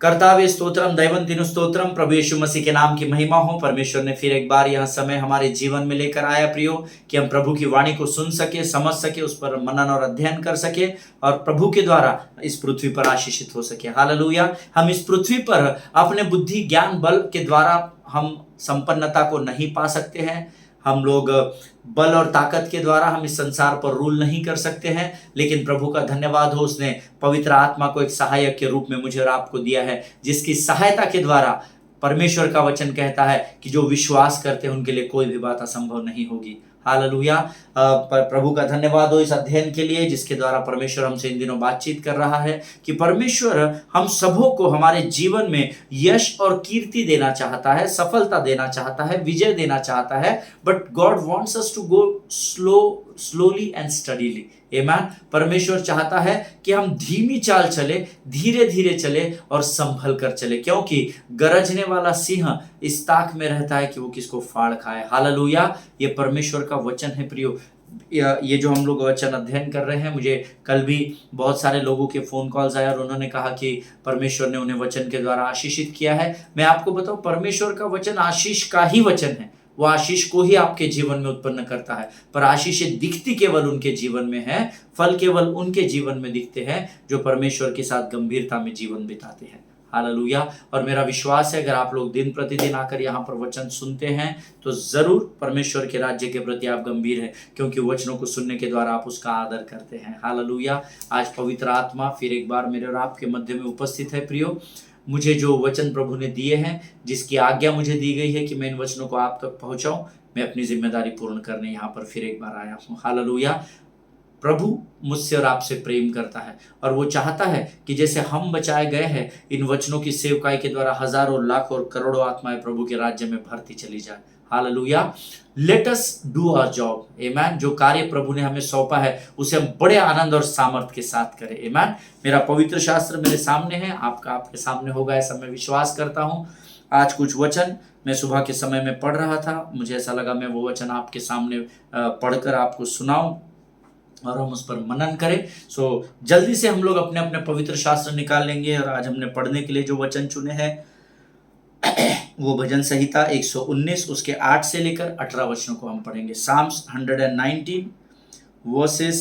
कर्तावे स्तोत्रम दैवंतिनु स्तोत्रम। प्रभु यीशु मसीह के नाम की महिमा हो। परमेश्वर ने फिर एक बार यह समय हमारे जीवन में लेकर आया प्रियो, कि हम प्रभु की वाणी को सुन सके, समझ सके, उस पर मनन और अध्ययन कर सके और प्रभु के द्वारा इस पृथ्वी पर आशीषित हो सके। हालेलुया। हम इस पृथ्वी पर अपने बुद्धि ज्ञान बल के द्वारा हम संपन्नता को नहीं पा सकते हैं। हम लोग बल और ताकत के द्वारा हम इस संसार पर रूल नहीं कर सकते हैं, लेकिन प्रभु का धन्यवाद हो, उसने पवित्र आत्मा को एक सहायक के रूप में मुझे और आपको दिया है, जिसकी सहायता के द्वारा परमेश्वर का वचन कहता है कि जो विश्वास करते हैं उनके लिए कोई भी बात असंभव नहीं होगी। हालेलुया। प्रभु का धन्यवाद हो इस अध्ययन के लिए, जिसके द्वारा परमेश्वर हमसे इन दिनों बातचीत कर रहा है कि परमेश्वर हम सबों को हमारे जीवन में यश और कीर्ति देना चाहता है, सफलता देना चाहता है, विजय देना चाहता है। But God wants us to go slowly and steadily. आमीन। परमेश्वर चाहता है कि हम धीमी चाल चले, धीरे धीरे चले और संभल कर चले, क्योंकि गरजने वाला सिंह इस ताक में रहता है कि वो किसको फाड़ खाए। हालेलुया। ये परमेश्वर का वचन है प्रियो। ये जो हम लोग वचन अध्ययन कर रहे हैं, मुझे कल भी बहुत सारे लोगों के फोन कॉल्स आए और उन्होंने कहा कि परमेश्वर ने उन्हें वचन के द्वारा आशीषित किया है। मैं आपको बताऊं, परमेश्वर का वचन आशीष का ही वचन है। वो आशीष को ही आपके जीवन में उत्पन्न करता है, पर आशीषें दिखती केवल उनके जीवन में है, फल केवल उनके जीवन में दिखते हैं जो परमेश्वर के साथ गंभीरता में जीवन बिताते हैं। हालेलुया। और मेरा विश्वास है अगर आप लोग दिन प्रतिदिन आकर यहाँ पर वचन सुनते हैं तो जरूर परमेश्वर के राज्य के प्रति आप गंभीर हैं, क्योंकि वचनों को सुनने के द्वारा आप उसका आदर करते हैं। हालेलुया। आज पवित्र आत्मा फिर एक बार मेरे और आपके मध्य में उपस्थित है प्रियो। मुझे जो वचन प्रभु ने दिए हैं, जिसकी आज्ञा मुझे दी गई है कि मैं इन वचनों को आप तक पहुंचाऊं, मैं अपनी जिम्मेदारी पूर्ण करने यहाँ पर फिर एक बार आया हूँ। हालेलुया। प्रभु मुझसे और आपसे प्रेम करता है और वो चाहता है कि जैसे हम बचाए गए हैं, इन वचनों की सेवकाई के द्वारा हजारों लाखों और करोड़ों आत्माएं प्रभु के राज्य में भरती चली जाए। Hallelujah. Let us do our job. आमीन। जो कार्य प्रभु ने हमें सौंपा है उसे हम बड़े आनंद और सामर्थ्य के साथ करें। आमीन। मेरा पवित्र शास्त्र मेरे सामने है, आपका आपके सामने होगा, ऐसा मैं विश्वास करता हूँ। आज कुछ वचन मैं सुबह के समय में पढ़ रहा था, मुझे ऐसा लगा मैं वो वचन आपके सामने पढ़कर आपको सुनाऊं और हम उस पर मनन करें। सो जल्दी से हम लोग अपने अपने पवित्र शास्त्र निकाल लेंगे और आज हमने पढ़ने के लिए जो वचन चुने हैं वो भजन संहिता 119 उसके 8 से लेकर 18 वचनों को हम पढ़ेंगे। Psalms 119 verses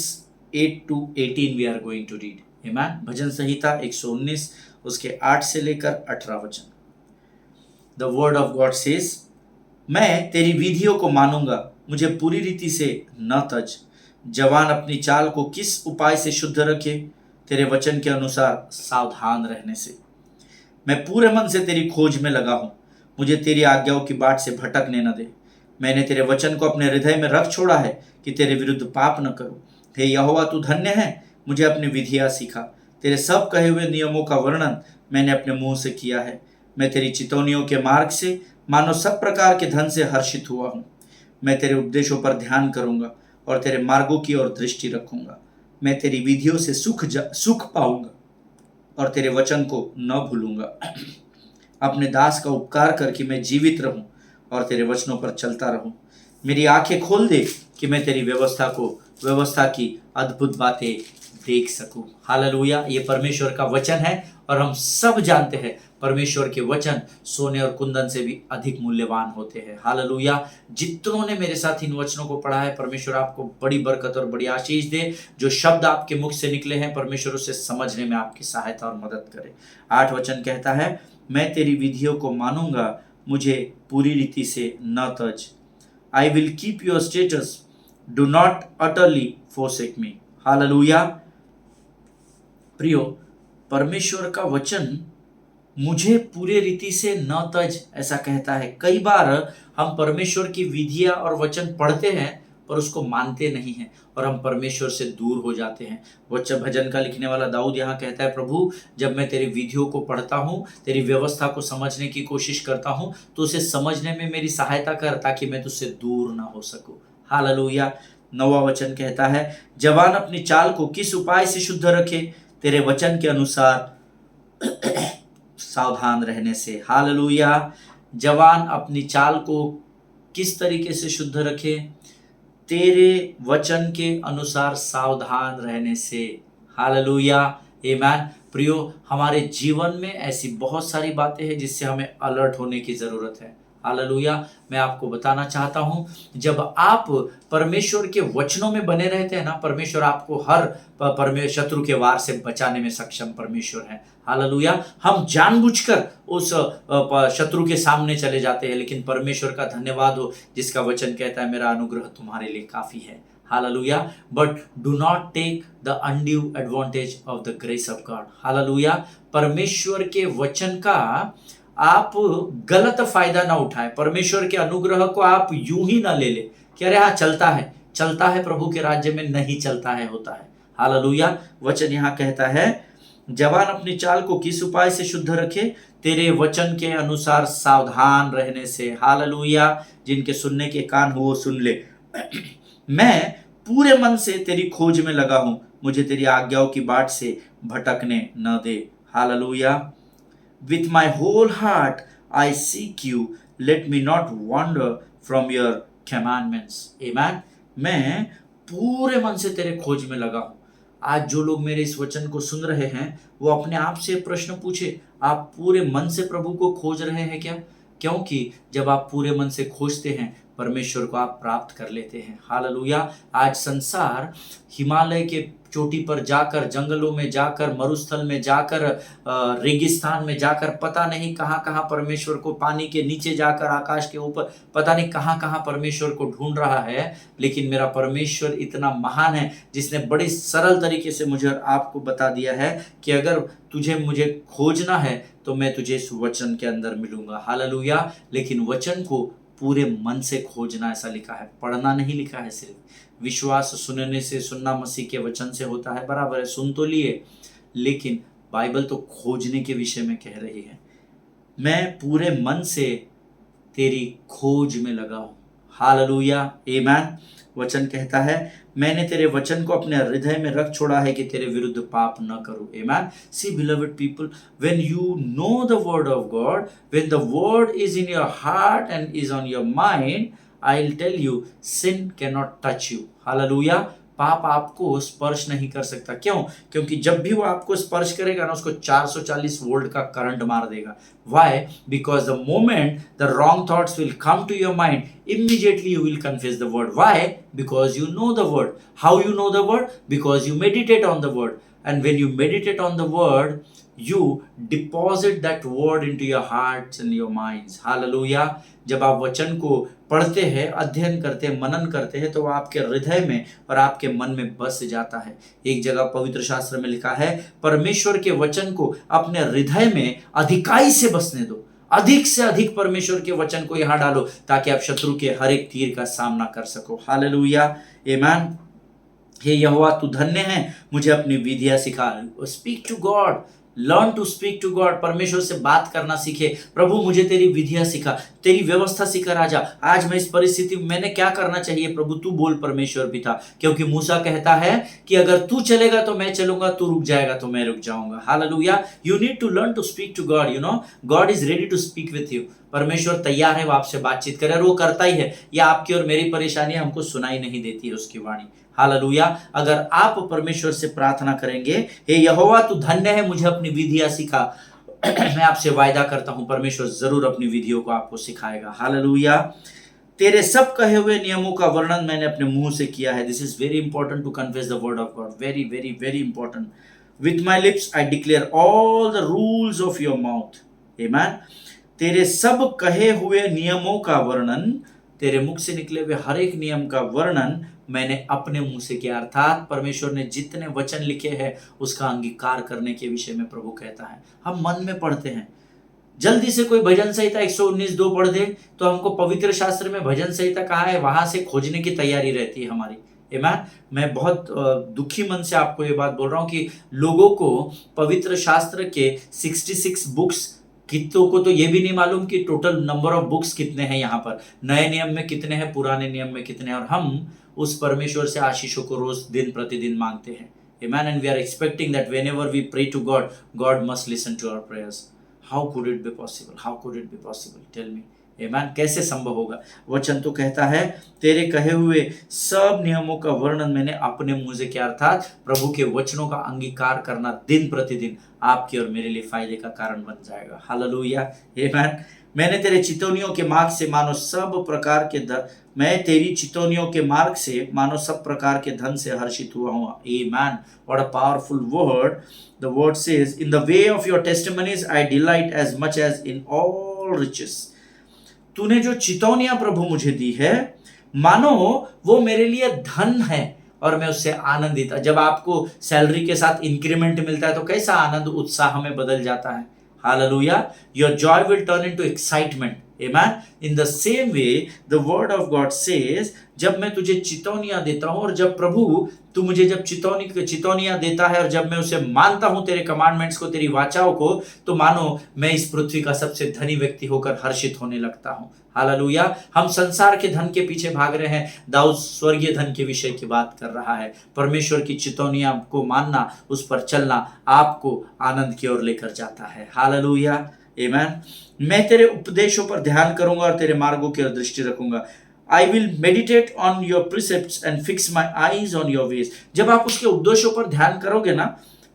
8 to 18 we are going to read. Amen. भजन संहिता 119 उसके 8 से लेकर 18 वचन। The word of God says, मैं तेरी विधियों को मानूंगा, मुझे पूरी रीति से न तज। जवान अपनी चाल को किस उपाय से शुद्ध रखे, तेरे वचन के अनुसार सावधान रहने से। मैं पूरे मन से तेरी खोज में लगा हूं, मुझे तेरी आज्ञाओं की बाट से भटकने न दे। मैंने तेरे वचन को अपने हृदय में रख छोड़ा है कि तेरे विरुद्ध पाप न करूं। हे यहोवा, तू धन्य है, मुझे अपनी विधियां सिखा। तेरे सब कहे हुए नियमों का वर्णन मैंने अपने मुंह से किया है। मैं तेरी चितौनियों के मार्ग से मानो सब प्रकार के धन से हर्षित हुआ हूं। मैं तेरे उपदेशों पर ध्यान करूंगा और तेरे मार्गों की ओर दृष्टि रखूंगा। मैं तेरी विधियों से सुख पाऊंगा और तेरे वचन को न भूलूंगा। अपने दास का उपकार कर कि मैं जीवित रहूं और तेरे वचनों पर चलता रहूं। मेरी आंखें खोल दे कि मैं तेरी व्यवस्था की अद्भुत बातें देख सकूं। हालेलुया। ये परमेश्वर का वचन है और हम सब जानते हैं परमेश्वर के वचन सोने और कुंदन से भी अधिक मूल्यवान होते हैं। हालेलुया। जितनों ने मेरे साथ इन वचनों को पढ़ा है, परमेश्वर आपको बड़ी बरकत और बड़ी आशीष दे। जो शब्द आपके मुख से निकले हैं, परमेश्वर उसे समझने में आपकी सहायता और मदद करे। 8 वचन कहता है, मैं तेरी विधियों को मानूंगा, मुझे पूरी रीति से न तज। I will keep your status, do not utterly forsake me. Hallelujah. प्रियो, परमेश्वर का वचन मुझे पूरे रीति से न तज ऐसा कहता है। कई बार हम परमेश्वर की विधियां और वचन पढ़ते हैं पर उसको मानते नहीं हैं और हम परमेश्वर से दूर हो जाते हैं। वचन भजन का लिखने वाला दाऊद यहाँ कहता है, प्रभु जब मैं तेरी विधियों को पढ़ता हूँ, तेरी व्यवस्था को समझने की कोशिश करता हूँ, तो उसे समझने में मेरी सहायता कर ताकि मैं तुझसे दूर ना हो सकूं। हालेलुया। 9वां वचन कहता है, जवान अपनी चाल को किस उपाय से शुद्ध रखे, तेरे वचन के अनुसार सावधान रहने से। हालेलुया। जवान अपनी चाल को किस तरीके से शुद्ध रखे, तेरे वचन के अनुसार सावधान रहने से। हालेलुया। आमेन। प्रियो, हमारे जीवन में ऐसी बहुत सारी बातें हैं जिससे हमें अलर्ट होने की ज़रूरत है। हालेलुया। मैं आपको बताना चाहता हूँ, जब आप परमेश्वर के वचनों में बने रहते हैं ना, परमेश्वर आपको हर शत्रु के वार से बचाने में सक्षम परमेश्वर है। हालेलुया। हम जानबूझकर उस शत्रु के सामने चले जाते हैं, लेकिन परमेश्वर का धन्यवाद हो जिसका वचन कहता है मेरा अनुग्रह तुम्हारे लिए काफी है। Hallelujah. But do not take the undue advantage of the grace of God. Hallelujah. परमेश्वर के वचन का आप गलत फायदा ना उठाएं। परमेश्वर के अनुग्रह को आप यूं ही ना ले ले कि अरे हाँ चलता है प्रभु के राज्य में, नहीं चलता है, होता है। हालेलुया। वचन यहाँ कहता है, जवान अपनी चाल को किस उपाय से शुद्ध रखे, तेरे वचन के अनुसार सावधान रहने से। हालेलुया। जिनके सुनने के कान हो वो सुन ले। मैं पूरे मन से तेरी खोज में लगा हूं, मुझे तेरी आज्ञाओं की बाट से भटकने न दे। Hallelujah. With my whole heart I seek you, let me not wander from your commandments. Amen. मैं पूरे मन से तेरे खोज में लगा हूं। आज जो लोग मेरे इस वचन को सुन रहे हैं वो अपने आप से प्रश्न पूछे, आप पूरे मन से प्रभु को खोज रहे हैं क्या? क्योंकि जब आप पूरे मन से खोजते हैं परमेश्वर को आप प्राप्त कर लेते हैं। हालेलुया। आज संसार हिमालय के चोटी पर जाकर, जंगलों में जाकर, मरुस्थल में जाकर, रेगिस्तान में जाकर, पता नहीं कहाँ कहाँ परमेश्वर को, पानी के नीचे जाकर, आकाश के ऊपर, पता नहीं कहाँ कहाँ परमेश्वर को ढूंढ रहा है। लेकिन मेरा परमेश्वर इतना महान है जिसने बड़ी सरल तरीके से मुझे और आपको बता दिया है कि अगर तुझे मुझे खोजना है तो मैं तुझे इस वचन के अंदर मिलूंगा। हालेलुया। लेकिन वचन को पूरे मन से खोजना ऐसा लिखा है, पढ़ना नहीं लिखा है सिर्फ। विश्वास सुनने से, सुनना मसीह के वचन से होता है, बराबर है, सुन तो लिए, लेकिन बाइबल तो खोजने के विषय में कह रही है। मैं पूरे मन से तेरी खोज में लगा हूं। हालेलुया। आमेन। वचन कहता है, मैंने तेरे वचन को अपने हृदय में रख छोड़ा है कि तेरे विरुद्ध पाप न करूं। Amen. See beloved people, when you know the word of God, when the word is in your heart and is on your mind, I will tell you, sin can not touch you. Hallelujah. पाप आपको स्पर्श नहीं कर सकता। क्यों? क्योंकि जब भी वो आपको स्पर्श करेगा ना, उसको 440 वोल्ट का करंट मार देगा। Why? Because the moment the wrong thoughts will come to your mind, immediately you will confess the word. Why? Because you know the word. How you know the word? Because you meditate on the word. And when you meditate on the word, you deposit that word into your hearts and your minds. Hallelujah. जब आप वचन को पढ़ते हैं, अध्ययन करते हैं, मनन करते हैं, तो वो आपके हृदय में और आपके मन में बस जाता है। एक जगह पवित्र शास्त्र में लिखा है, परमेश्वर के वचन को अपने हृदय में अधिकाई से बसने दो। अधिक से अधिक परमेश्वर के वचन को यहां डालो ताकि आप शत्रु के हर एक तीर का सामना कर सको। हालेलुया। आमेन। हे यहोवा, तू धन्य है, मुझे अपनी विधियां सिखा। Speak to God, learn to speak to God. परमेश्वर से बात करना सीखे। प्रभु मुझे तेरी विधियां सिखा, तेरी व्यवस्था सिखा राजा। आज मैं इस परिस्थिति में मैंने क्या करना चाहिए प्रभु, तू बोल परमेश्वर पिता। क्योंकि मूसा कहता है कि अगर तू चलेगा तो मैं चलूंगा, तू रुक जाएगा तो मैं रुक जाऊंगा। Hallelujah. You need to learn to speak to God. You know, God is ready to speak with you. परमेश्वर तैयार है वो आपसे बातचीत करे, और वो करता ही है। या आपकी और मेरी परेशानियां हमको सुनाई नहीं देती है उसकी वाणी। हालेलुया। अगर आप परमेश्वर से प्रार्थना करेंगे, हे यहोवा तू धन्य है, मुझे अपनी विधियां सिखा, मैं आपसे वायदा करता हूं परमेश्वर जरूर अपनी विधियों को आपको सिखाएगा। हालेलुया। तेरे सब कहे हुए नियमों का वर्णन मैंने अपने मुंह से किया है। This is very important to confess the word of God. Very very very important. With my lips I declare all the rules of your mouth. Amen. तेरे सब कहे हुए नियमों का वर्णन, तेरे मुख से निकले हुए हर एक नियम का वर्णन मैंने अपने मुंह से किया। अर्थात परमेश्वर ने जितने वचन लिखे हैं उसका अंगीकार करने के विषय में प्रभु कहता है। हम मन में पढ़ते हैं, जल्दी से कोई भजन संहिता 119:2 पढ़ दे तो हमको पवित्र शास्त्र में भजन संहिता कहाँ है वहां से खोजने की तैयारी रहती है हमारी। आमेन। मैं बहुत दुखी मन से आपको ये बात बोल रहा हूँ कि लोगों को पवित्र शास्त्र के 66 बुक्स, कितों को तो ये भी नहीं मालूम कि टोटल नंबर ऑफ बुक्स कितने हैं यहाँ पर, नए नियम में कितने हैं, पुराने नियम में कितने हैं, और हम उस परमेश्वर से आशीषों को रोज दिन प्रतिदिन मांगते हैं। Amen. And we are expecting that whenever we pray to God, God must listen to our prayers. How could it be possible? How could it be possible? Tell me. आमेन। कैसे संभव होगा? वचन तो कहता है तेरे कहे हुए सब नियमों का वर्णन मैंने अपने मुंह से किया, अर्थात प्रभु के वचनों का अंगीकार करना दिन प्रतिदिन आपके और मेरे लिए फायदे का कारण बन जाएगा। हालेलुया, आमेन। मैंने तेरे चितौनियों के मार्ग से मानो सब प्रकार के मैं तेरी चितौनियों के मार्ग से मानो सब प्रकार के धन से हर्षित हुआ हूँ। Amen. What a powerful word. The word says in the way of your testimonies I delight as much as in all riches. तूने जो चितौनियां प्रभु मुझे दी है, मानो वो मेरे लिए धन है और मैं उससे आनंदित। जब आपको सैलरी के साथ इंक्रीमेंट मिलता है तो कैसा आनंद उत्साह में बदल जाता है। Hallelujah, your Joy will turn into excitement. Amen. In the same way the word of God says, जब मैं तुझे चितौनियां देता हूं और जब प्रभु तू मुझे जब चितौनियां देता है और जब मैं उसे मानता हूं, तेरे कमांडमेंट्स को, तेरी वाचाओं को, तो मानो मैं इस पृथ्वी का सबसे धनी व्यक्ति होकर हर्षित होने लगता हूं। हालेलुया। हम संसार के धन के पीछे भाग रहे हैं, दाऊद स्वर्गीय धन के विषय की बात कर रहा है। परमेश्वर की चितौनियां को मानना, उस पर चलना आपको आनंद की ओर लेकर जाता है। हालेलुया, आमेन। मैं तेरे उपदेशों पर ध्यान करूंगा और तेरे मार्गों की ओर दृष्टि रखूंगा। I will meditate on your precepts and fix my eyes on your ways. जब आप उसके उपदेशों पर ध्यान करोगे ना,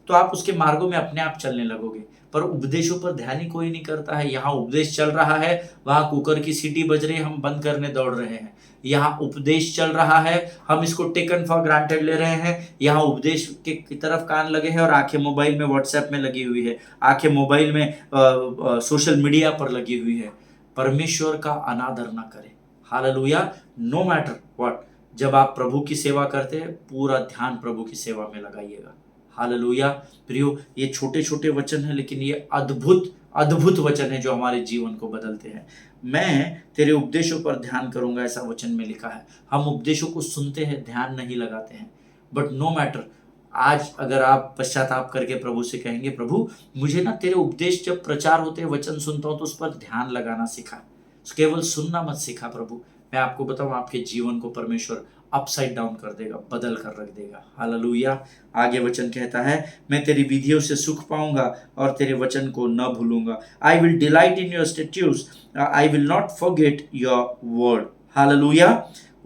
तो आप उसके मार्गों में अपने आप चलने लगोगे। पर उपदेशों पर ध्यान ही कोई नहीं करता है। यहाँ उपदेश चल रहा है, वहां कुकर की सीटी बज रही है, हम बंद करने दौड़ रहे हैं। यहाँ उपदेश चल रहा है, हम इसको टेकन फॉर ग्रांटेड ले रहे हैं। यहाँ उपदेश की तरफ कान लगे हैं और आंखें मोबाइल में, व्हाट्सएप में लगी हुई है, आंखें मोबाइल में सोशल मीडिया पर लगी हुई है। परमेश्वर का अनादर ना करें। हालेलुया। नो मैटर व्हाट, जब आप प्रभु की सेवा करते हैं, पूरा ध्यान प्रभु की सेवा में लगाइएगा। हालेलुया। प्रियो, ये छोटे छोटे वचन हैं, लेकिन ये अद्भुत अद्भुत वचन है जो हमारे जीवन को बदलते हैं। मैं तेरे उपदेशों पर ध्यान करूंगा, ऐसा वचन में लिखा है। हम उपदेशों को सुनते हैं, ध्यान नहीं लगाते हैं। बट नो मैटर, आज अगर आप पश्चाताप करके प्रभु से कहेंगे, प्रभु मुझे ना तेरे उपदेश जब प्रचार होते हैं, वचन सुनता हूं, तो उस पर ध्यान लगाना सिखा, केवल सुनना मत सिखा प्रभु। मैं आपको बताऊं, आपके जीवन को परमेश्वर अपसाइड डाउन कर देगा, बदल कर रख देगा। हालेलुया। आगे वचन कहता है, मैं तेरी विधियों से सुख पाऊंगा और तेरे वचन को न भूलूंगा। I will delight in your statutes, I will not forget your word. Hallelujah.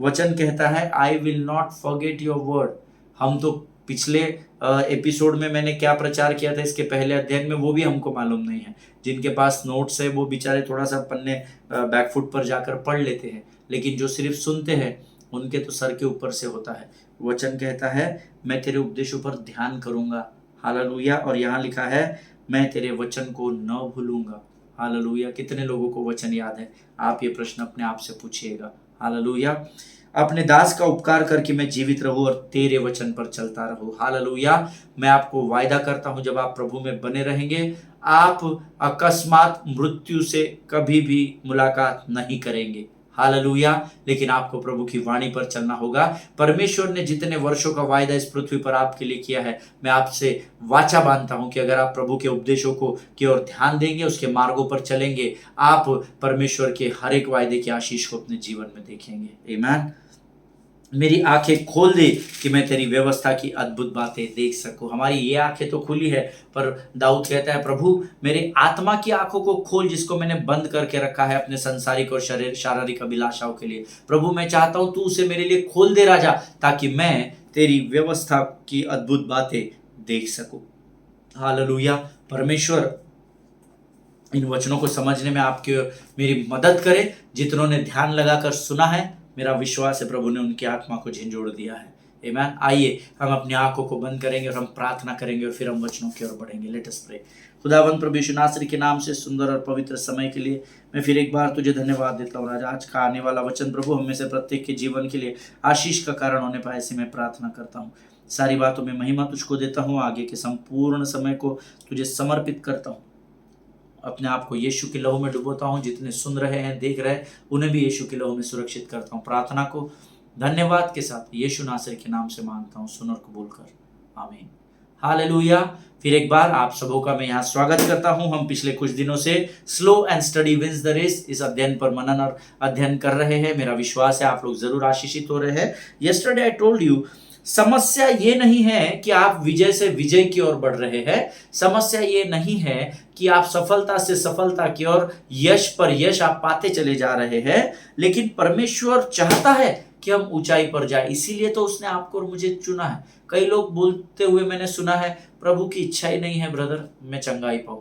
वचन कहता है, I will not forget your word. हम तो पिछले एपिसोड में मैंने क्या प्रचार किया था, इसके पहले अध्ययन में, वो भी हमको मालूम नहीं है। जिनके पास नोट्स है वो बेचारे थोड़ा सा पन्ने बैकफुट पर जाकर पढ़ लेते हैं, लेकिन जो सिर्फ सुनते हैं उनके तो सर के ऊपर से होता है। वचन कहता है, मैं तेरे उपदेशों पर ध्यान करूंगा। हालेलुया। और यहाँ लिखा है, मैं तेरे वचन को न भूलूंगा। हालेलुया। कितने लोगों को वचन याद है? आप ये प्रश्न अपने आप से पूछिएगा। हालेलुया। अपने दास का उपकार करके मैं जीवित रहूं और तेरे वचन पर चलता रहूं। हालेलुया। मैं आपको वायदा करता हूं, जब आप प्रभु में बने रहेंगे, आप अकस्मात मृत्यु से कभी भी मुलाकात नहीं करेंगे। हालेलुया। लेकिन आपको प्रभु की वाणी पर चलना होगा। परमेश्वर ने जितने वर्षों का वायदा इस पृथ्वी पर आपके लिए किया है, मैं आपसे वाचा बांधता हूं कि अगर आप प्रभु के उपदेशों को की ओर ध्यान देंगे, उसके मार्गों पर चलेंगे, आप परमेश्वर के हर एक वायदे की आशीष को अपने जीवन में देखेंगे। आमीन। मेरी आंखें खोल दे कि मैं तेरी व्यवस्था की अद्भुत बातें देख सकूं। हमारी ये आंखें तो खुली है, पर दाऊद कहता है, प्रभु मेरी आत्मा की आंखों को खोल, जिसको मैंने बंद करके रखा है अपने संसारिक और शारीरिक अभिलाषाओं के लिए। प्रभु मैं चाहता हूं तू उसे मेरे लिए खोल दे राजा, ताकि मैं तेरी व्यवस्था की अद्भुत बातें देख सकूं। हालेलुया। परमेश्वर इन वचनों को समझने में आपकी मेरी मदद करे। जितनों ने ध्यान लगाकर सुना है, मेरा विश्वास है प्रभु ने उनकी आत्मा को झंझोड़ दिया है। आमीन। आइए हम अपनी आंखों को बंद करेंगे और हम प्रार्थना करेंगे और फिर हम वचनों की ओर बढ़ेंगे। Let us pray. खुदावंद प्रभु यीशु नासरी के नाम से सुंदर और पवित्र समय के लिए मैं फिर एक बार तुझे धन्यवाद देता हूँ राजा। आज का आने वाला वचन प्रभु हम में से प्रत्येक के जीवन के लिए आशीष का कारण होने पाए, ऐसे मैं प्रार्थना करता हूँ। सारी बातों में महिमा तुझको देता हूँ। आगे के संपूर्ण समय को तुझे समर्पित करता हूँ। अपने आप को यीशु के लहू में डुबोता हूँ। जितने सुन रहे हैं, देख रहे हैं, उन्हें भी यीशु के लहू में सुरक्षित करता हूँ। प्रार्थना को धन्यवाद के साथ यीशु नासरी के नाम से मांगता हूँ, सुन और कबूल कर। आमीन। हालेलुया। फिर एक बार आप सबों का मैं यहाँ स्वागत करता हूँ। हम पिछले कुछ दिनों से slow and steady wins the race इस अध्ययन पर मनन और अध्ययन कर रहे हैं। मेरा विश्वास है आप लोग जरूर आशीषित हो रहे हैं। यस्टरडे आई टोल्ड यू समस्या ये नहीं है कि आप विजय से विजय की ओर बढ़ रहे हैं, समस्या ये नहीं है कि आप सफलता से सफलता की ओर, यश पर यश आप पाते चले जा रहे हैं, लेकिन परमेश्वर चाहता है कि हम ऊंचाई पर जाए, इसीलिए तो उसने आपको और मुझे चुना है। कई लोग बोलते हुए मैंने सुना है, प्रभु की इच्छा ही नहीं है ब्रदर मैं चंगाई पाऊं।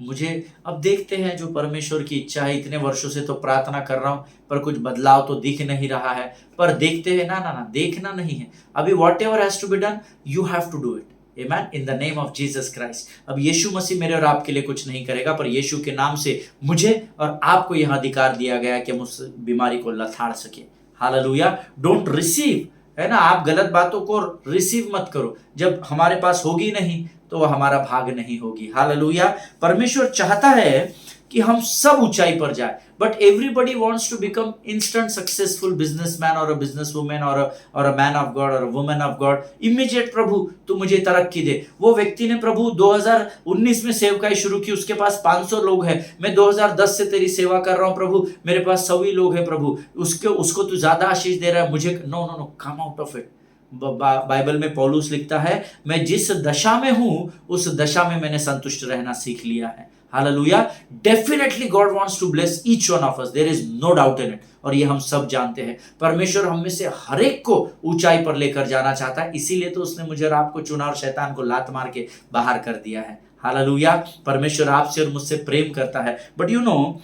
मुझे अब देखते हैं जो परमेश्वर की इच्छा है, इतने वर्षों से तो प्रार्थना कर रहा हूं पर कुछ बदलाव तो दिख नहीं रहा है, पर देखते हैं ना ना ना, देखना नहीं है अभी, whatever has to be done you have to do it, amen, in the name of Jesus Christ. अब यीशु मसीह मेरे और आपके लिए कुछ नहीं करेगा, पर यीशु के नाम से मुझे और आपको यह अधिकार दिया गया कि हम उस बीमारी को लथाड़ सके। हालेलुया। डोंट रिसीव, है ना, आप गलत बातों को रिसीव मत करो, जब हमारे पास होगी नहीं तो वह हमारा भाग नहीं होगी। हालेलुया। परमेश्वर चाहता है कि हम सब ऊंचाई पर जाए, but everybody wants to become instant successful businessman और अ बिजनेस वुमेन और अ मैन ऑफ गॉड और a women of God. Immediate प्रभु तू मुझे तरक्की दे। वो व्यक्ति ने प्रभु 2019 में सेवकाई शुरू की, उसके पास 500 लोग हैं, मैं 2010 से तेरी सेवा कर रहा हूं प्रभु, मेरे पास 100 ही लोग हैं प्रभु, उसको तू ज्यादा आशीष दे रहा है, मुझे no no no, come out of it. Bible में पौलुस लिखता है, मैं जिस दशा में हूं उस दशा में मैंने संतुष्ट रहना सीख लिया है। Hallelujah. Definitely God wants to bless each one of us, there is no doubt in it, और ये हम सब जानते हैं। परमेश्वर हम में से हर एक को ऊंचाई पर लेकर जाना चाहता है, इसीलिए तो उसने मुझे और आपको चुना और शैतान को लात मार के बाहर कर दिया है। हालेलुया। परमेश्वर आपसे और मुझसे प्रेम करता है, बट यू नो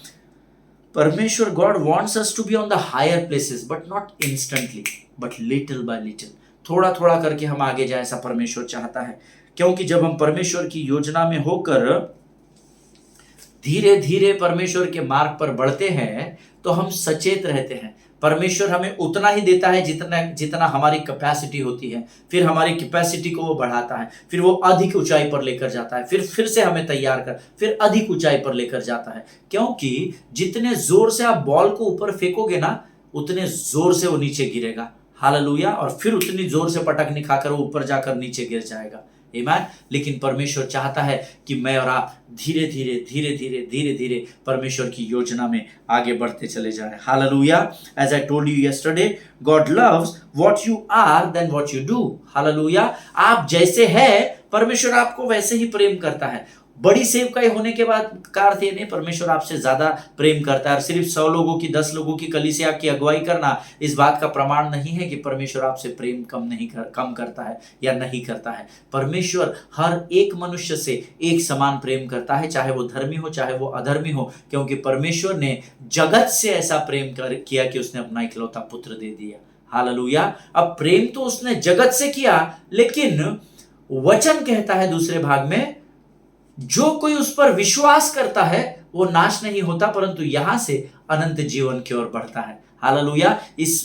परमेश्वर God wants us to be on the higher places, but not instantly, but little by little, थोड़ा थोड़ा करके हम आगे जाए, ऐसा परमेश्वर चाहता है। क्योंकि जब हम परमेश्वर की योजना में होकर धीरे धीरे परमेश्वर के मार्ग पर बढ़ते हैं तो हम सचेत रहते हैं। परमेश्वर हमें उतना ही देता है जितना जितना हमारी कैपेसिटी होती है, फिर हमारी कैपेसिटी को वो बढ़ाता है, फिर वो अधिक ऊंचाई पर लेकर जाता है, फिर से हमें तैयार कर, फिर अधिक ऊंचाई पर लेकर जाता है। क्योंकि जितने जोर से आप बॉल को ऊपर फेंकोगे ना, उतने जोर से वो नीचे गिरेगा। हालेलुया। और फिर उतनी जोर से पटकनी खाकर वो ऊपर जाकर नीचे गिर जाएगा। आमीन। लेकिन परमेश्वर चाहता है कि मैं और आप धीरे धीरे धीरे धीरे धीरे धीरे परमेश्वर की योजना में आगे बढ़ते चले जाएं। Hallelujah. As I told you yesterday, God loves what you are then what you do. Hallelujah. आप जैसे हैं परमेश्वर आपको वैसे ही प्रेम करता है। बड़ी सेवकाई होने के बाद का अर्थ ये नहीं परमेश्वर आपसे ज्यादा प्रेम करता है, और सिर्फ 100 लोगों की 10 लोगों की कलीसिया की अगुवाई करना इस बात का प्रमाण नहीं है कि परमेश्वर आपसे प्रेम कम करता है या नहीं करता है। परमेश्वर हर एक मनुष्य से एक समान प्रेम करता है, चाहे वो धर्मी हो चाहे वो अधर्मी हो, क्योंकि परमेश्वर ने जगत से ऐसा प्रेम किया कि उसने अपना इकलौता पुत्र दे दिया। हालेलुया। अब प्रेम तो उसने जगत से किया, लेकिन वचन कहता है दूसरे भाग में, जो कोई उस पर विश्वास करता है वो नाश नहीं होता परंतु यहां से अनंत जीवन की ओर बढ़ता है। हालेलुया।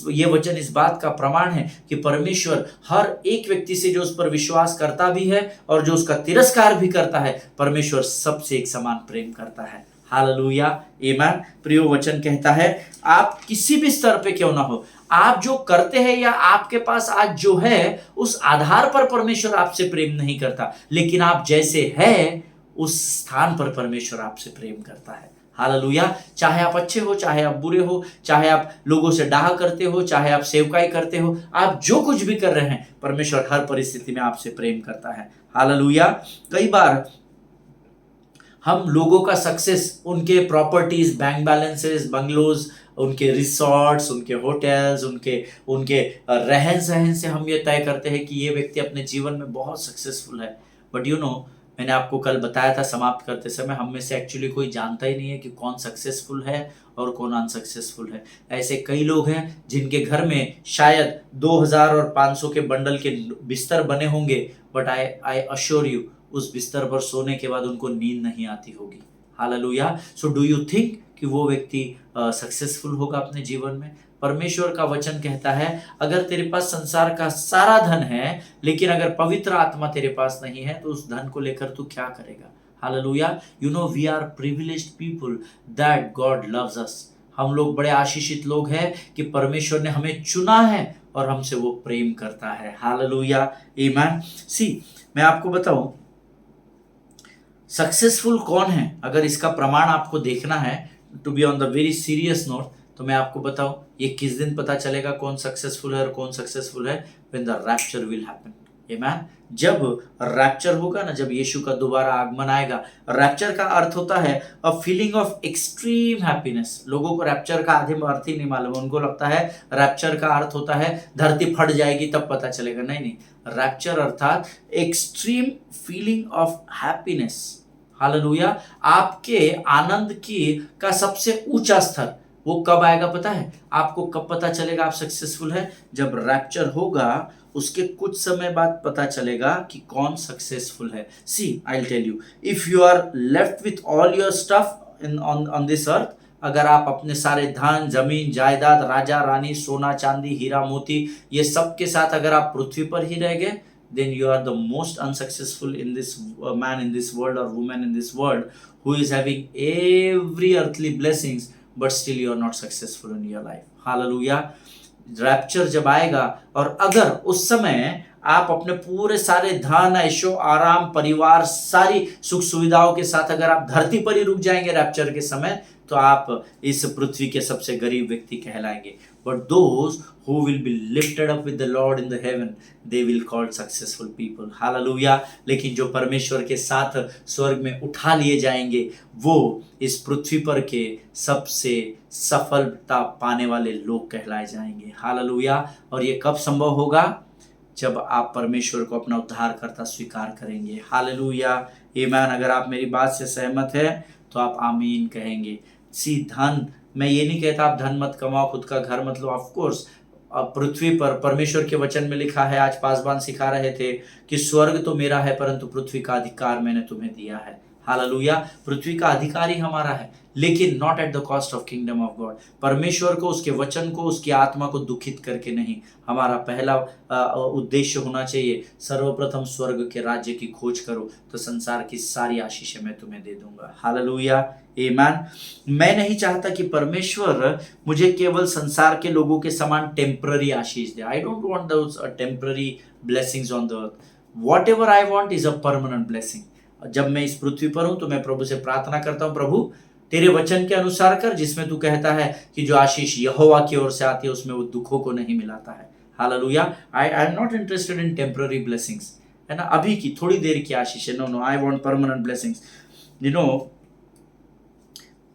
ये वचन इस बात का प्रमाण है कि परमेश्वर हर एक व्यक्ति से जो उस पर विश्वास करता भी है और जो उसका तिरस्कार भी करता है, परमेश्वर सबसे एक समान प्रेम करता है। हालेलुया। आमीन। प्रियो वचन कहता है, आप किसी भी स्तर पे क्यों ना हो, आप जो करते हैं या आपके पास आज जो है उस आधार पर परमेश्वर आपसे प्रेम नहीं करता, लेकिन आप जैसे हैं उस स्थान पर परमेश्वर आपसे प्रेम करता है। हालेलुया। चाहे आप अच्छे हो चाहे आप बुरे हो, चाहे आप लोगों से डाह करते हो चाहे आप सेवकाई करते हो, आप जो कुछ भी कर रहे हैं परमेश्वर हर परिस्थिति में आपसे प्रेम करता है। हालेलुया। कई बार हम लोगों का सक्सेस उनके प्रॉपर्टीज, बैंक बैलेंसेस, बंगलोज, उनके रिसोर्ट्स, उनके होटल्स, उनके रहन सहन से हम ये तय करते हैं कि ये व्यक्ति अपने जीवन में बहुत सक्सेसफुल है। बट यू नो, मैंने आपको कल बताया था समाप्त करते समय, हम में से एक्चुअली कोई जानता ही नहीं है कि कौन सक्सेसफुल है और कौन अनसक्सेसफुल है। ऐसे कई लोग हैं जिनके घर में शायद 2000 और 500 के बंडल के बिस्तर बने होंगे, बट आई अश्योर यू उस बिस्तर पर सोने के बाद उनको नींद नहीं आती होगी। Hallelujah. So do you think कि वो व्यक्ति सक्सेसफुल होगा अपने जीवन में? परमेश्वर का वचन कहता है, अगर तेरे पास संसार का सारा धन है लेकिन अगर पवित्र आत्मा तेरे पास नहीं है तो उस धन को लेकर तू क्या करेगा? Hallelujah. You know we are privileged people that God loves us. हम लोग बड़े आशीषित लोग हैं कि परमेश्वर ने हमें चुना है और हमसे वो प्रेम करता है। हालेलुया। आमीन। सी, मैं आपको बताऊं सक्सेसफुल कौन है, अगर इसका प्रमाण आपको देखना है, to be on the very serious note, तो मैं आपको बताऊं, ये किस दिन पता चलेगा कौन सक्सेसफुल है और कौन सक्सेसफुल है? When the rapture will happen. Amen. जब रैप्चर होगा ना, जब यीशु का दोबारा आगमन आएगा। रैप्चर का अर्थ होता है a feeling of extreme happiness. लोगों को रैप्चर का आधे अर्थ ही नहीं मालूम, उनको लगता है रैप्चर का अर्थ होता है धरती फट जाएगी तब पता चलेगा। नहीं नहीं, रैप्चर अर्थात extreme feeling of happiness. Hallelujah. आपके आनंद की का सबसे ऊंचा स्तर वो कब आएगा पता है? आपको कब पता चलेगा आप सक्सेसफुल है? जब रैप्चर होगा, उसके कुछ समय बाद पता चलेगा कि कौन सक्सेसफुल है। See I will tell you, if you are left with all your stuff in on this earth, अगर आप अपने सारे धन, जमीन, जायदाद, राजा रानी, सोना चांदी, हीरा मोती, ये सब के साथ अगर आप पृथ्वी पर ही रह गए, then you are the most unsuccessful in this man in this world or woman in this world who is having every earthly blessings but still you are not successful in your life. Hallelujah. Rapture जब आएगा और अगर उस समय आप अपने पूरे सारे धन, ऐशो आराम, परिवार, सारी सुख सुविधाओं के साथ अगर आप धरती पर ही रुक जाएंगे रैप्चर के समय, तो आप इस पृथ्वी के सबसे गरीब व्यक्ति कहलाएंगे। But those who will be lifted up with the Lord in the heaven, they will called successful people. Hallelujah. लेकिन जो परमेश्वर के साथ स्वर्ग में उठा लिए जाएंगे, वो इस पृथ्वी पर के सबसे सफलता पाने वाले लोग कहलाए जाएंगे। हालेलुया। और ये कब संभव होगा? जब आप परमेश्वर को अपना उद्धारकर्ता स्वीकार करेंगे। हालेलुया। आमीन। अगर आप मेरी बात से सहमत है तो आप आमीन कहेंगे। सी धन, मैं ये नहीं कहता आप धन मत कमाओ, खुद का घर मत लो। ऑफ कोर्स पृथ्वी पर परमेश्वर के वचन में लिखा है, आज पासवान सिखा रहे थे कि स्वर्ग तो मेरा है परंतु पृथ्वी का अधिकार मैंने तुम्हें दिया है। हालेलुया। पृथ्वी का अधिकार ही हमारा है, लेकिन not at the cost of kingdom of God. परमेश्वर को, उसके वचन को, उसकी आत्मा को दुखित करके नहीं। हमारा पहला उद्देश्य होना चाहिए, सर्वप्रथम स्वर्ग के राज्य की खोज करो तो संसार की सारी आशीषें मैं तुम्हें दे दूंगा। हालेलुया। आमीन। मैं नहीं चाहता कि परमेश्वर मुझे केवल संसार के लोगों के समान temporary Ashish they. I don't want those temporary blessings on the earth. Whatever I want is a permanent blessing. जब मैं इस पृथ्वी पर हूं तो मैं प्रभु से प्रार्थना करता हूं, प्रभु तेरे वचन के अनुसार कर, जिसमें तू कहता है कि जो आशीष यहोवा की ओर से आती है उसमें वो दुखों को नहीं मिलाता है। Hallelujah. I am not interested in temporary blessings, है ना, अभी की थोड़ी देर की आशीष है। No no, I want permanent blessings. You know,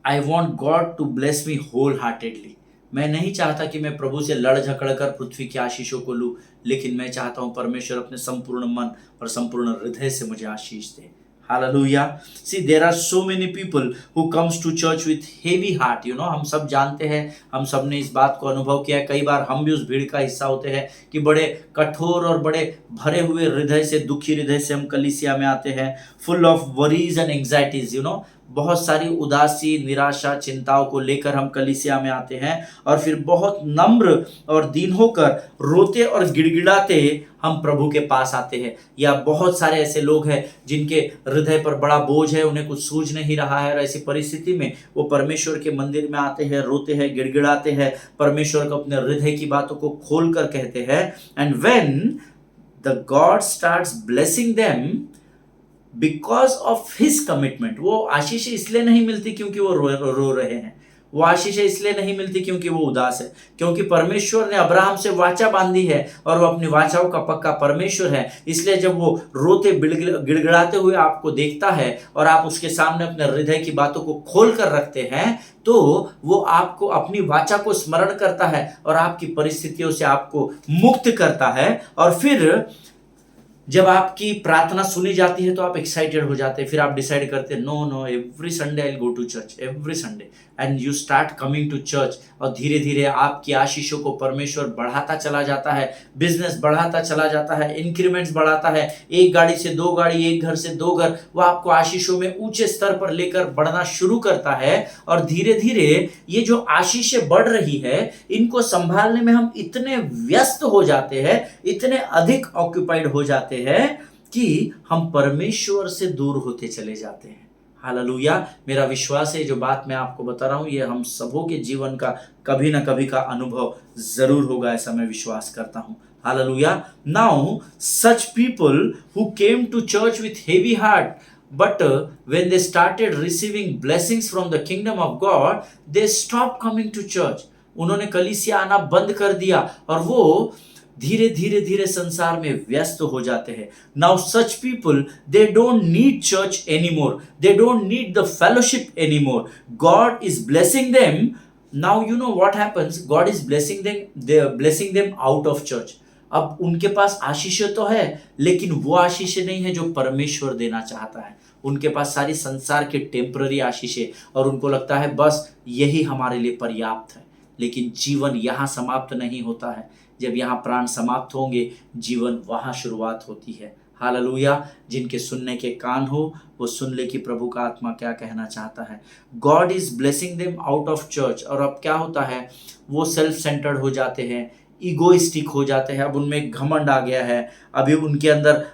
I want God to bless me wholeheartedly. मैं नहीं चाहता कि मैं प्रभु से लड़ झगड़ कर पृथ्वी की आशीषों को लूं, लेकिन मैं चाहता हूं परमेश्वर अपने संपूर्ण मन और संपूर्ण हृदय से मुझे आशीष दे। Hallelujah. See, there are so many people who comes to church with heavy heart. You know, हम सब जानते हैं, हम सब ने इस बात को अनुभव किया है। कई बार हम भी उस भीड़ का हिस्सा होते हैं कि बड़े कठोर और बड़े भरे हुए हृदय से, दुखी हृदय से हम कलीसिया में आते हैं, full of worries and anxieties. You know, बहुत सारी उदासी, निराशा, चिंताओं को लेकर हम कलीसिया में आते हैं और फिर बहुत नम्र और दीन होकर रोते और गिड़गिड़ाते हम प्रभु के पास आते हैं। या बहुत सारे ऐसे लोग हैं जिनके हृदय पर बड़ा बोझ है, उन्हें कुछ सूझ नहीं रहा है, और ऐसी परिस्थिति में वो परमेश्वर के मंदिर में आते हैं, रोते हैं, गिड़गिड़ाते हैं, परमेश्वर को अपने हृदय की बातों को खोल कर कहते हैं। And when the God starts blessing them because of his commitment, वो आशीष इसलिए नहीं मिलती क्योंकि वो रो रहे हैं, वो आशीष इसलिए नहीं मिलती क्योंकि वो उदास है, क्योंकि परमेश्वर ने अब्राहम से वाचा बांधी है और वो अपनी वाचाओं का पक्का परमेश्वर है। इसलिए जब वो रोते गिड़गिड़ाते हुए आपको देखता है और आप उसके सामने अपने हृदय की बातों को खोल कर रखते हैं, तो वो आपको अपनी वाचा को स्मरण करता है और आपकी परिस्थितियों से आपको मुक्त करता है। और फिर जब आपकी प्रार्थना सुनी जाती है तो आप एक्साइटेड हो जाते हैं। फिर आप डिसाइड करते हैं, no no, every Sunday I will go to church, every Sunday, and you start coming to church. और धीरे धीरे आपकी आशीषों को परमेश्वर बढ़ाता चला जाता है, बिजनेस बढ़ाता चला जाता है, इंक्रीमेंट्स बढ़ाता है, एक गाड़ी से दो गाड़ी, एक घर से दो घर, वो आपको आशीषों में ऊंचे स्तर पर लेकर बढ़ना शुरू करता है। और धीरे धीरे ये जो आशीषें बढ़ रही है, इनको संभालने में हम इतने व्यस्त हो जाते हैं, इतने अधिक ऑक्यूपाइड हो जाते हैं कि हम परमेश्वर से दूर होते चले जाते हैं। हालेलुया। मेरा विश्वास है जो बात मैं आपको बता रहा हूं, ये हम सबों के जीवन का कभी ना कभी का अनुभव जरूर होगा, ऐसा मैं विश्वास करता हूं। Hallelujah. Now such people who came to church with heavy heart, but when they started receiving blessings from the kingdom of God, they stopped coming to church. उन्होंने कलीसिया आना बंद कर दिया और वो धीरे धीरे धीरे संसार में व्यस्त हो जाते हैं. Now such people, they don't need church anymore, they don't need the fellowship anymore. God is blessing them. Now you know what happens, God is blessing them out of church. अब उनके पास आशीषें तो है, लेकिन वो आशीषें नहीं है जो परमेश्वर देना चाहता है. उनके पास सारी संसार के टेम्पररी आशीषें, और उनको लगता है बस यही हमारे लिए पर्याप्त है. लेकिन जीवन यहाँ समाप्त नहीं होता है. जब यहाँ प्राण समाप्त होंगे, जीवन वहाँ शुरुआत होती है. हालेलुया. जिनके सुनने के कान हो वो सुन ले कि प्रभु का आत्मा क्या कहना चाहता है. God is blessing them out of church. और अब क्या होता है, वो सेल्फ सेंटर्ड हो जाते हैं, ईगोइस्टिक हो जाते हैं. अब उनमें घमंड आ गया है. अभी उनके अंदर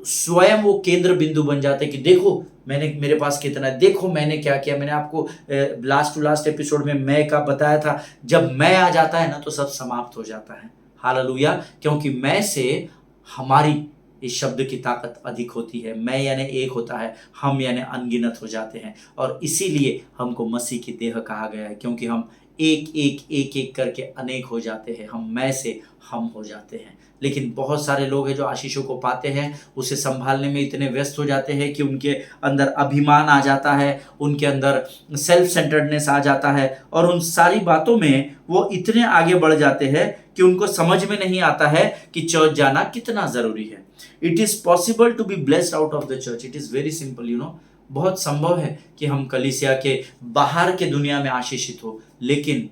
स्वयं वो केंद्र बिंदु बन जाते हैं कि देखो मेरे पास कितना है, देखो मैंने क्या किया. मैंने आपको लास्ट टू लास्ट एपिसोड में मैं का बताया था. जब मैं आ जाता है ना तो सब समाप्त हो जाता है. हालेलुया. क्योंकि मैं से हमारी इस शब्द की ताकत अधिक होती है. मैं यानी एक होता है, हम यानी अनगिनत हो जाते हैं. और इसीलिए हमको मसीह की देह कहा गया है, क्योंकि हम एक करके अनेक हो जाते हैं. हम मैं से हम हो जाते हैं. लेकिन बहुत सारे लोग हैं जो आशीषों को पाते हैं, उसे संभालने में इतने व्यस्त हो जाते हैं कि उनके अंदर अभिमान आ जाता है, उनके अंदर सेल्फ सेंटर्डनेस आ जाता है, और उन सारी बातों में वो इतने आगे बढ़ जाते हैं कि उनको समझ में नहीं आता है कि चर्च जाना कितना ज़रूरी है. It is possible to be blessed out of the church. It is very simple, you know. बहुत संभव है कि हम कलीसिया के बाहर के दुनिया में आशीषित हो, लेकिन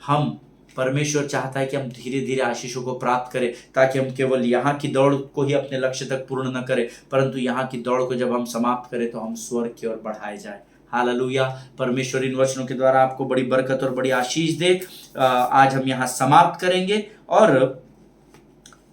हम परमेश्वर चाहता है कि हम धीरे धीरे आशीषों को प्राप्त करें, ताकि हम केवल यहाँ की दौड़ को ही अपने लक्ष्य तक पूर्ण न करें, परंतु यहाँ की दौड़ को जब हम समाप्त करें तो हम स्वर्ग की ओर बढ़ाए जाए. हालेलुया. परमेश्वर इन वचनों के द्वारा आपको बड़ी बरकत और बड़ी आशीष दे. आज हम यहाँ समाप्त करेंगे और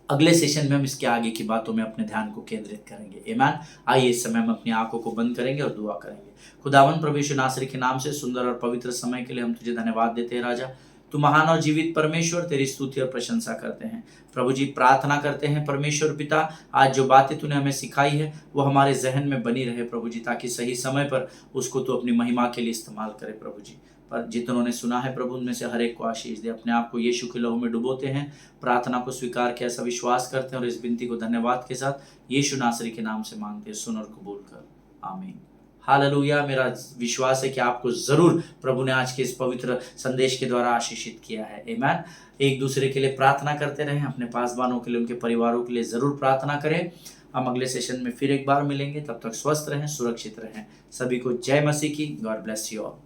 अगले सेशन में हम इसके आगे की बातों में अपने ध्यान को केंद्रित करेंगे. आमीन. आइए इस समय हम अपनी आंखों को बंद करेंगे और दुआ करेंगे. खुदावन प्रभु यीशु नासरी के नाम से सुंदर और पवित्र समय के लिए हम तुझे धन्यवाद देते हैं. राजा, तू महान और जीवित परमेश्वर, तेरी स्तुति और प्रशंसा करते हैं. प्रभु जी, प्रार्थना करते हैं परमेश्वर पिता, आज जो बातें तूने हमें सिखाई है वो हमारे जहन में बनी रहे प्रभु जी, ताकि सही समय पर उसको तू अपनी महिमा के लिए इस्तेमाल करे प्रभु जी. पर जितनों ने सुना है प्रभु, उनमें से हर एक को आशीष दे. अपने आप को यीशु के लहू में डुबोते हैं, प्रार्थना को स्वीकार किया, ऐसा विश्वास करते हैं और इस विनती को धन्यवाद के साथ यीशु नासरी के नाम से मांगते हैं. सुन और कबूल कर. आमीन. हालेलुया. मेरा विश्वास है कि आपको जरूर प्रभु ने आज के इस पवित्र संदेश के द्वारा आशीषित किया है. आमीन. एक दूसरे के लिए प्रार्थना करते रहें, अपने पासवानों के लिए, उनके परिवारों के लिए जरूर प्रार्थना करें. हम अगले सेशन में फिर एक बार मिलेंगे. तब तक स्वस्थ रहें, सुरक्षित रहें. सभी को जय मसीह की. God bless you all.